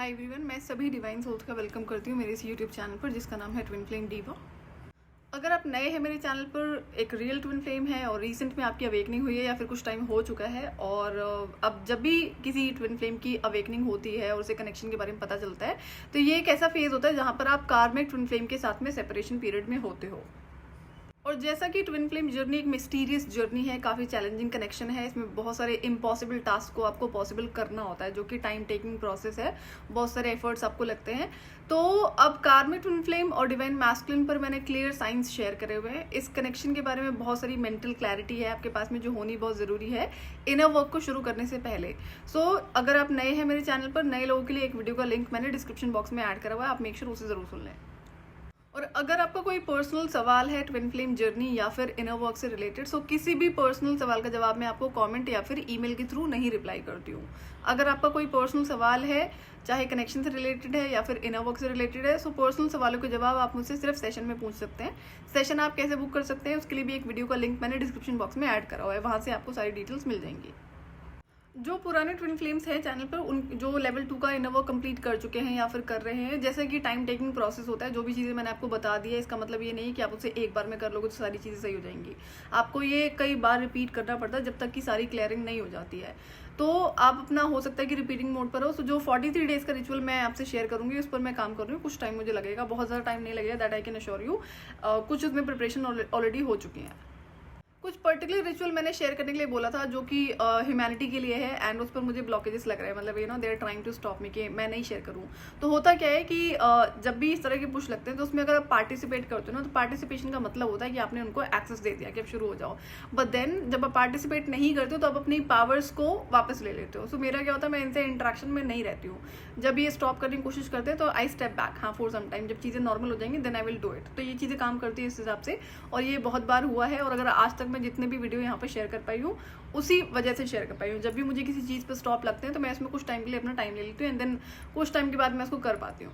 Hi everyone, मैं सभी divine souls का वेलकम करती हूँ मेरे इस यूट्यूब चैनल पर जिसका नाम है ट्विन फ्लेम डीवा। अगर आप नए हैं मेरे चैनल पर, एक रियल ट्विन फ्लेम है और रिसेंट में आपकी अवेकनिंग हुई है या फिर कुछ टाइम हो चुका है और अब जब भी किसी ट्विन फ्लेम की अवेकनिंग होती है और उसे कनेक्शन के बारे में पता चलता है तो ये एक ऐसा फेज होता है जहाँ पर आप कार्मिक ट्विन फ्लेम के साथ में सेपरेशन पीरियड में होते हो। और जैसा कि ट्विन फ्लेम जर्नी एक मिस्टीरियस जर्नी है, काफ़ी चैलेंजिंग कनेक्शन है, इसमें बहुत सारे इम्पॉसिबल टास्क को आपको पॉसिबल करना होता है जो कि टाइम टेकिंग प्रोसेस है, बहुत सारे एफर्ट्स आपको लगते हैं। तो अब कार्मिक ट्विन फ्लेम और डिवाइन मैस्कुलिन पर मैंने क्लियर साइंस शेयर करे हुए हैं। इस कनेक्शन के बारे में बहुत सारी मेंटल क्लैरिटी है आपके पास में जो होनी बहुत ज़रूरी है इनर वर्क को शुरू करने से पहले। अगर आप नए हैं मेरे चैनल पर, नए लोगों के लिए एक वीडियो का लिंक मैंने डिस्क्रिप्शन बॉक्स में ऐड करा हुआ है, आप मेक श्योर उसे ज़रूर सुन लें। और अगर आपका कोई पर्सनल सवाल है ट्विन फ्लेम जर्नी या फिर इनर वर्क से रिलेटेड, सो किसी भी पर्सनल सवाल का जवाब मैं आपको कमेंट या फिर ईमेल के थ्रू नहीं रिप्लाई करती हूँ। अगर आपका कोई पर्सनल सवाल है, चाहे कनेक्शन से रिलेटेड है या फिर इनर वर्क से रिलेटेड है, सो पर्सनल सवालों के जवाब आप मुझसे सिर्फ सेशन में पूछ सकते हैं। सेशन आप कैसे बुक कर सकते हैं उसके लिए भी एक वीडियो का लिंक मैंने डिस्क्रिप्शन बॉक्स में ऐड करा हुआ है, वहाँ से आपको सारी डिटेल्स मिल जाएंगी। जो पुराने ट्विन फ्लेम्स हैं चैनल पर, उन जो लेवल 2 का इनर वर्क कंप्लीट कर चुके हैं या फिर कर रहे हैं, जैसे कि टाइम टेकिंग प्रोसेस होता है, जो भी चीज़ें मैंने आपको बता दी है इसका मतलब ये नहीं कि आप उसे एक बार में कर लोगे तो सारी चीज़ें सही हो जाएंगी। आपको ये कई बार रिपीट करना पड़ता है जब तक कि सारी क्लियरिंग नहीं हो जाती है। तो आप अपना, हो सकता है कि रिपीटिंग मोड पर हो। जो 43 डेज का रिचुअल मैं आपसे शेयर करूंगी उस पर मैं काम कर रही हूँ। कुछ टाइम मुझे लगेगा, बहुत ज़्यादा टाइम नहीं लगेगा, that I can assure you. कुछ उसमें प्रिपरेशन ऑलरेडी हो चुकी है। कुछ पर्टिकुलर रिचुअल मैंने शेयर करने के लिए बोला था जो कि ह्यूमैनिटी के लिए है एंड उस पर मुझे ब्लॉकेजेस लग रहे हैं, मतलब they are trying to stop me कि मैं नहीं शेयर करूं। तो होता क्या है कि जब भी इस तरह के पुश लगते हैं तो उसमें अगर आप पार्टिसिपेट करते हो ना, तो पार्टिसिपेशन का मतलब होता है कि आपने उनको एक्सेस दे दिया कि अब शुरू हो जाओ। बट देन जब आप पार्टिसिपेट नहीं करते हो तो आप अपनी पावर्स को वापस ले लेते हो। सो मेरा क्या होता है, मैं इनसे इंटरेक्शन में नहीं रहती हूँ। जब ये स्टॉप करने की कोशिश करते हैं तो आई स्टेप बैक, हाँ, फॉर सम टाइम। जब चीज़ें नॉर्मल हो जाएंगी then I will do it. तो ये चीज़ें काम करती है इस हिसाब से, और ये बहुत बार हुआ है। और अगर आज तक मैं जितने भी वीडियो यहाँ पर शेयर कर पाई हूँ उसी वजह से शेयर कर पाई हूँ। जब भी मुझे किसी चीज़ पर स्टॉप लगते हैं तो मैं इसमें कुछ टाइम के लिए अपना टाइम ले लेती हूँ एंड देन कुछ टाइम के बाद मैं इसको कर पाती हूँ।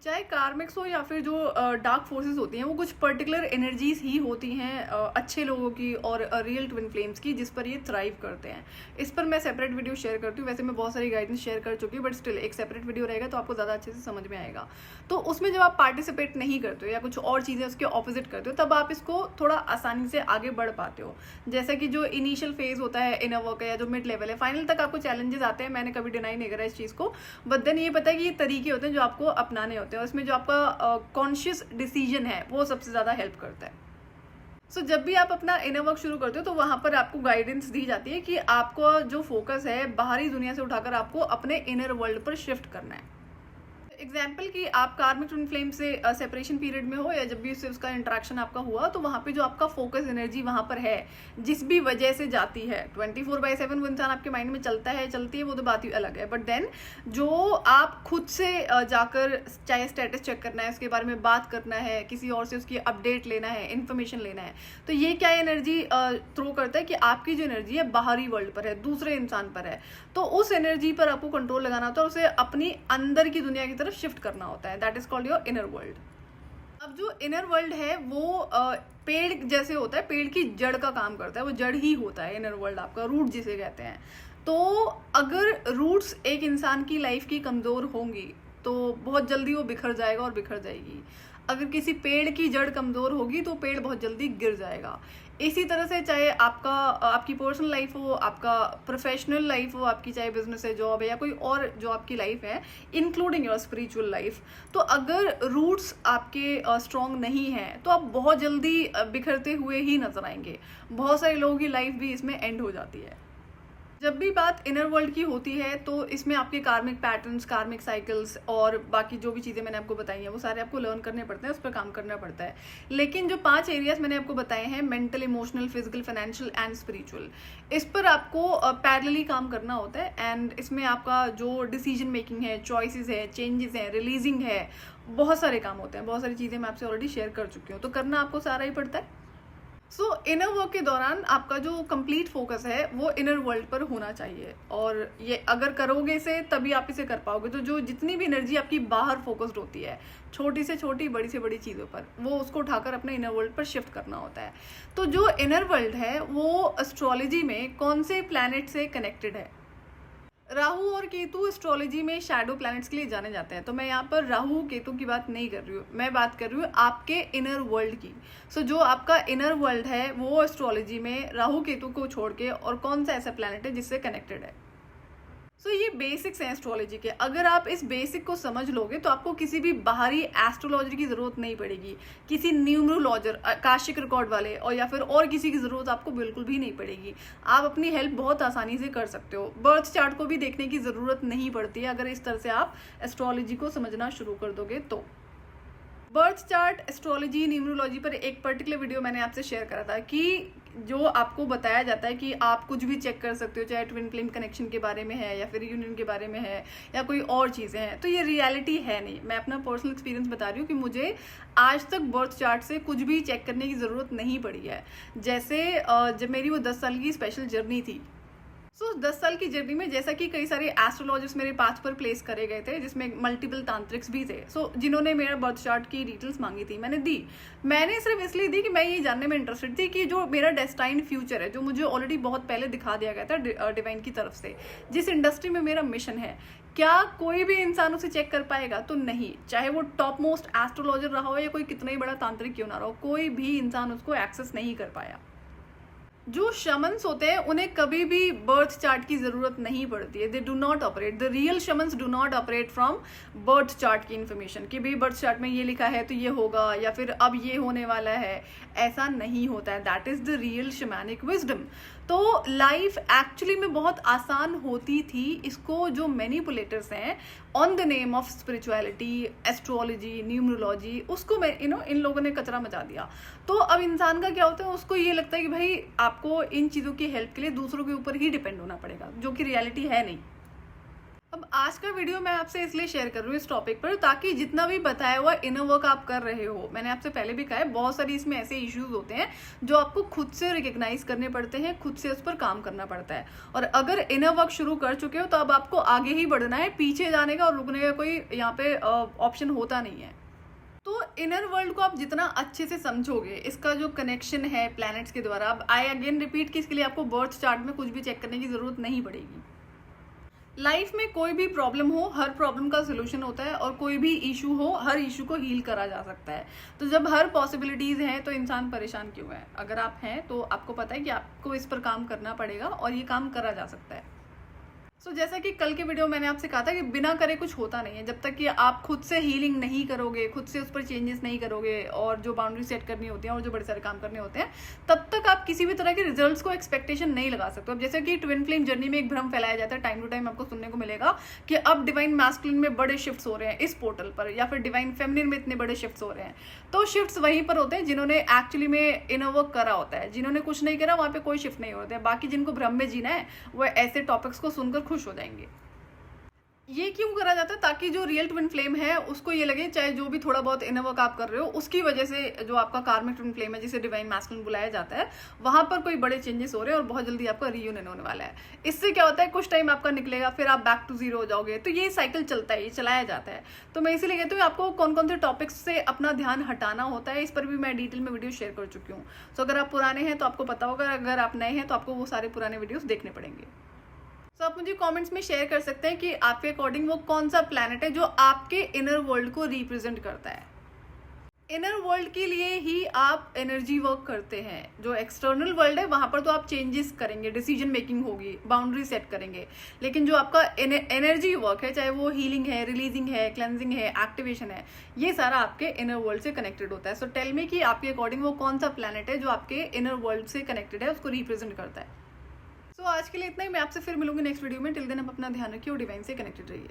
चाहे कार्मिक्स हो या फिर जो डार्क फोर्सेस होती हैं, वो कुछ पर्टिकुलर एनर्जीज ही होती हैं अच्छे लोगों की और रियल ट्विन फ्लेम्स की, जिस पर ये थ्राइव करते हैं। इस पर मैं सेपरेट वीडियो शेयर करती हूँ। वैसे मैं बहुत सारी गाइडेंस शेयर कर चुकी हूँ, बट स्टिल एक सेपरेट वीडियो रहेगा तो आपको ज़्यादा अच्छे से समझ में आएगा। तो उसमें जब आप पार्टिसिपेट नहीं करते हो या कुछ और चीज़ें उसके ऑपोजिट करते हो, तब आप इसको थोड़ा आसानी से आगे बढ़ पाते हो। जैसे कि जो इनिशियल फेज होता है इनर वर्क या जो मिड लेवल है, फाइनल तक आपको चैलेंजेस आते हैं, मैंने कभी डिनाई नहीं करा इस चीज़ को। बट देन ये पता है कि ये तरीके होते हैं जो आपको अपनाने होते हैं, और इसमें जो आपका कॉन्शियस डिसीजन है वो सबसे ज़्यादा हेल्प करता है। जब भी आप अपना इनर वर्क शुरू करते हो तो वहां पर आपको गाइडेंस दी जाती है कि आपको जो फोकस है बाहरी दुनिया से उठाकर आपको अपने इनर वर्ल्ड पर शिफ्ट करना है। एग्जाम्पल कि आप कार्मिक ट्विन फ्लेम से सेपरेशन पीरियड में हो या जब भी उससे उसका इंटरेक्शन आपका हुआ, तो वहाँ पे जो आपका फोकस एनर्जी वहाँ पर है, जिस भी वजह से जाती है 24/7 वो इंसान आपके माइंड में चलता है, चलती है, वो तो बात ही अलग है। बट देन जो आप खुद से जाकर, चाहे स्टेटस चेक करना है, उसके बारे में बात करना है, किसी और से उसकी अपडेट लेना है, इन्फॉर्मेशन लेना है, तो ये क्या एनर्जी थ्रो करता है कि आपकी जो एनर्जी है बाहरी वर्ल्ड पर है, दूसरे इंसान पर है। तो उस एनर्जी पर आपको कंट्रोल लगाना होता है, उसे अपनी अंदर की दुनिया की तरफ शिफ्ट करना होता है। That is called your inner world. अब जो इनर वर्ल्ड है वो पेड़ जैसे होता है, पेड़ की जड़ का काम करता है, वो जड़ ही होता है इनर वर्ल्ड आपका, रूट जिसे कहते हैं। तो अगर रूट्स एक इंसान की लाइफ की कमजोर होंगी तो बहुत जल्दी वो बिखर जाएगा और बिखर जाएगी। अगर किसी पेड़ की जड़ कमजोर होगी तो पेड़ बहुत जल्दी गिर जाएगा। इसी तरह से चाहे आपकी पर्सनल लाइफ हो, आपका प्रोफेशनल लाइफ हो, आपकी चाहे बिजनेस है, जॉब है, या कोई और जो आपकी लाइफ है, इंक्लूडिंग योर स्पिरिचुअल लाइफ, तो अगर रूट्स आपके स्ट्रॉन्ग नहीं हैं तो आप बहुत जल्दी बिखरते हुए ही नजर आएंगे। बहुत सारे लोगों की लाइफ भी इसमें एंड हो जाती है। जब भी बात इनर वर्ल्ड की होती है तो इसमें आपके कार्मिक पैटर्न्स, कार्मिक साइकिल्स और बाकी जो भी चीज़ें मैंने आपको बताई हैं वो सारे आपको लर्न करने पड़ते हैं, उस पर काम करना पड़ता है। लेकिन जो 5 एरियाज मैंने आपको बताए हैं, mental, emotional, physical, financial and spiritual, इस पर आपको पैरेलली काम करना होता है। एंड इसमें आपका जो डिसीजन मेकिंग है, चॉइसेस है, चेंजेस है, रिलीजिंग है, बहुत सारे काम होते हैं। बहुत सारी चीज़ें मैं आपसे ऑलरेडी शेयर कर चुकी हूँ, तो करना आपको सारा ही पड़ता है। इनर वर्क के दौरान आपका जो कंप्लीट फोकस है वो इनर वर्ल्ड पर होना चाहिए, और ये अगर करोगे इसे तभी आप इसे कर पाओगे। तो जो जितनी भी एनर्जी आपकी बाहर फोकस्ड होती है, छोटी से छोटी, बड़ी से बड़ी चीज़ों पर, वो उसको उठाकर अपने इनर वर्ल्ड पर शिफ्ट करना होता है। तो जो इनर वर्ल्ड है वो एस्ट्रोलॉजी में कौन से प्लैनेट से कनेक्टेड है, राहु और केतु एस्ट्रोलॉजी में शैडो प्लैनेट्स के लिए जाने जाते हैं, तो मैं यहाँ पर राहु केतु की बात नहीं कर रही हूँ, मैं बात कर रही हूँ आपके इनर वर्ल्ड की। सो जो आपका इनर वर्ल्ड है वो एस्ट्रोलॉजी में राहु केतु को छोड़ के और कौन सा ऐसा प्लैनेट है जिससे कनेक्टेड है। सो ये बेसिक्स हैं एस्ट्रोलॉजी के। अगर आप इस बेसिक को समझ लोगे तो आपको किसी भी बाहरी एस्ट्रोलॉजर की जरूरत नहीं पड़ेगी, किसी न्यूमरोलॉजर आकाशिक रिकॉर्ड वाले और या फिर और किसी की जरूरत आपको बिल्कुल भी नहीं पड़ेगी। आप अपनी हेल्प बहुत आसानी से कर सकते हो। बर्थ चार्ट को भी देखने की जरूरत नहीं पड़ती है अगर इस तरह से आप एस्ट्रोलॉजी को समझना शुरू कर दोगे तो। बर्थ चार्ट, एस्ट्रोलॉजी, न्यूमरोलॉजी पर एक पर्टिकुलर वीडियो मैंने आपसे शेयर करा था कि जो आपको बताया जाता है कि आप कुछ भी चेक कर सकते हो, चाहे ट्विन फ्लेम कनेक्शन के बारे में है या फिर यूनियन के बारे में है या कोई और चीज़ें हैं, तो ये रियलिटी है नहीं। मैं अपना पर्सनल एक्सपीरियंस बता रही हूँ कि मुझे आज तक बर्थ चार्ट से कुछ भी चेक करने की ज़रूरत नहीं पड़ी है। जैसे जब मेरी वो 10 साल की स्पेशल जर्नी थी, 10 साल की जर्नी में जैसा कि कई सारे एस्ट्रोलॉजर्स मेरे पाथ पर प्लेस करे गए थे, जिसमें मल्टीपल तांत्रिक्स भी थे। जिन्होंने मेरा बर्थ चार्ट की डिटेल्स मांगी थी, मैंने दी। मैंने सिर्फ इसलिए दी कि मैं ये जानने में इंटरेस्टेड थी कि जो मेरा डेस्टाइन फ्यूचर है, जो मुझे ऑलरेडी बहुत पहले दिखा दिया गया था डिवाइन की तरफ से, जिस इंडस्ट्री में मेरा मिशन है, क्या कोई भी इंसान उसे चेक कर पाएगा? तो नहीं। चाहे वो टॉप मोस्ट एस्ट्रोलॉजर रहा हो या कोई कितना ही बड़ा तांत्रिक क्यों ना रहा हो, कोई भी इंसान उसको एक्सेस नहीं कर पाया। जो शमन्स होते हैं उन्हें कभी भी बर्थ चार्ट की जरूरत नहीं पड़ती है। They do not operate, the real shamans do not operate from birth chart की इन्फॉर्मेशन कि भाई बर्थ चार्ट में ये लिखा है तो ये होगा या फिर अब ये होने वाला है, ऐसा नहीं होता है। That is the real shamanic wisdom. तो लाइफ एक्चुअली में बहुत आसान होती थी। इसको जो मैनिपुलेटर्स हैं on the name of spirituality, astrology, numerology, उसको मैं इन लोगों ने कचरा मचा दिया। तो अब इंसान का क्या होता है, उसको ये लगता है कि भाई आपको इन चीज़ों की हेल्प के लिए दूसरों के ऊपर ही डिपेंड होना पड़ेगा, जो कि रियलिटी है नहीं। अब आज का वीडियो मैं आपसे इसलिए शेयर कर रही हूँ इस टॉपिक पर, ताकि जितना भी बताया हुआ इनर वर्क आप कर रहे हो, मैंने आपसे पहले भी कहा है, बहुत सारी इसमें ऐसे इश्यूज होते हैं जो आपको खुद से रिकग्नाइज करने पड़ते हैं, खुद से उस पर काम करना पड़ता है। और अगर इनर वर्क शुरू कर चुके हो तो अब आपको आगे ही बढ़ना है, पीछे जाने का और रुकने का कोई यहाँ पे ऑप्शन होता नहीं है। तो इनर वर्ल्ड को आप जितना अच्छे से समझोगे, इसका जो कनेक्शन है प्लैनेट्स के द्वारा, अब आई अगेन रिपीट कि इसके लिए आपको बर्थ चार्ट में कुछ भी चेक करने की जरूरत नहीं पड़ेगी। लाइफ में कोई भी प्रॉब्लम हो, हर प्रॉब्लम का सोल्यूशन होता है, और कोई भी इशू हो, हर इशू को हील करा जा सकता है। तो जब हर पॉसिबिलिटीज हैं तो इंसान परेशान क्यों है? अगर आप हैं तो आपको पता है कि आपको इस पर काम करना पड़ेगा और ये काम करा जा सकता है। जैसा कि कल के वीडियो मैंने आपसे कहा था कि बिना करे कुछ होता नहीं है। जब तक कि आप खुद से हीलिंग नहीं करोगे, खुद से उस पर चेंजेस नहीं करोगे और जो बाउंड्री सेट करनी होती है और जो बड़े सारे काम करने होते हैं, तब तक आप किसी भी तरह के रिजल्ट्स को एक्सपेक्टेशन नहीं लगा सकते। अब जैसे कि ट्विन फ्लेम जर्नी में एक भ्रम फैलाया जाता है, टाइम टू टाइम आपको सुनने को मिलेगा कि अब डिवाइन मैस्कुलिन में बड़े शिफ्ट्स हो रहे हैं इस पोर्टल पर, या फिर डिवाइन फेमिनिन में इतने बड़े शिफ्ट्स हो रहे हैं। तो शिफ्ट्स वहीं पर होते हैं जिन्होंने एक्चुअली में इनर वर्क करा होता है। जिन्होंने कुछ नहीं करा वहां पे कोई शिफ्ट नहीं होते हैं। बाकी जिनको भ्रम में जीना है वो ऐसे टॉपिक्स को सुनकर खुश हो जाएंगे। ये क्यों करा जाता है? ताकि जो रियल ट्विन फ्लेम है उसको ये लगे, चाहे जो भी थोड़ा बहुत इनर वर्क आप कर रहे हो उसकी वजह से जो आपका कार्मिक ट्विन फ्लेम है, जिसे डिवाइन मैस्कुलिन बुलाया जाता है, वहां पर कोई बड़े चेंजेस हो रहे हैं और बहुत जल्दी आपका रीयूनियन होने वाला है। इससे क्या होता है, कुछ टाइम आपका निकलेगा, फिर आप बैक टू जीरो हो जाओगे। तो ये साइकिल चलता है, ये चलाया जाता है। तो मैं इसीलिए कहती हूँ आपको कौन कौन से टॉपिक्स से अपना ध्यान हटाना होता है, इस पर भी मैं डिटेल में वीडियो शेयर कर चुकी हूँ। तो अगर आप पुराने हैं तो आपको पता होगा, अगर आप नए हैं तो आपको वो सारे पुराने वीडियोस देखने पड़ेंगे। तो आप मुझे कमेंट्स में शेयर कर सकते हैं कि आपके अकॉर्डिंग वो कौन सा प्लैनेट है जो आपके इनर वर्ल्ड को रिप्रेजेंट करता है। इनर वर्ल्ड के लिए ही आप एनर्जी वर्क करते हैं। जो एक्सटर्नल वर्ल्ड है वहां पर तो आप चेंजेस करेंगे, डिसीजन मेकिंग होगी, बाउंड्री सेट करेंगे। लेकिन जो आपका एनर्जी वर्क है, चाहे वो हीलिंग है, रिलीजिंग है, क्लेंजिंग है, एक्टिवेशन है, ये सारा आपके इनर वर्ल्ड से कनेक्टेड होता है। सो टेल मी कि आपके अकॉर्डिंग वो कौन सा प्लैनेट है जो आपके इनर वर्ल्ड से कनेक्टेड है, उसको रिप्रेजेंट करता है। आज के लिए इतना ही। मैं आपसे फिर मिलूंगी नेक्स्ट वीडियो में। टिल देन आप अपना ध्यान रखिए और डिवाइन से कनेक्टेड रहिए।